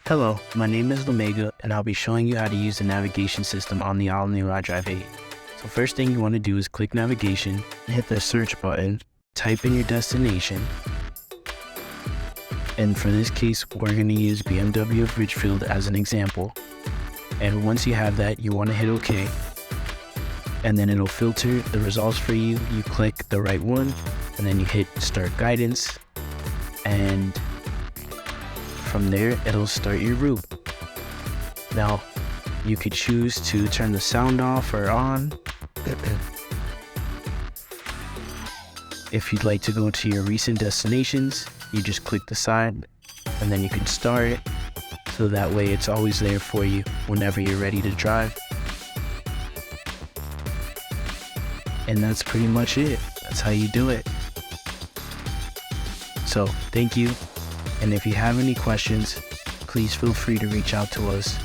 Hello, my name is Lamega, and I'll be showing you how to use the navigation system on the all-new iDrive 8. So first thing you want to do is click navigation, hit the search button, type in your destination, and for this case we're going to use BMW of Ridgefield as an example. And once you have that, you want to hit OK, and then it'll filter the results for you. You click the right one, and then you hit start guidance, and from there it'll start your route. Now you could choose to turn the sound off or on. If you'd like to go to your recent destinations, you just click the side and then you can start it, so that way it's always there for you whenever you're ready to drive. And that's pretty much it. That's how you do it. So thank you, and if you have any questions, please feel free to reach out to us.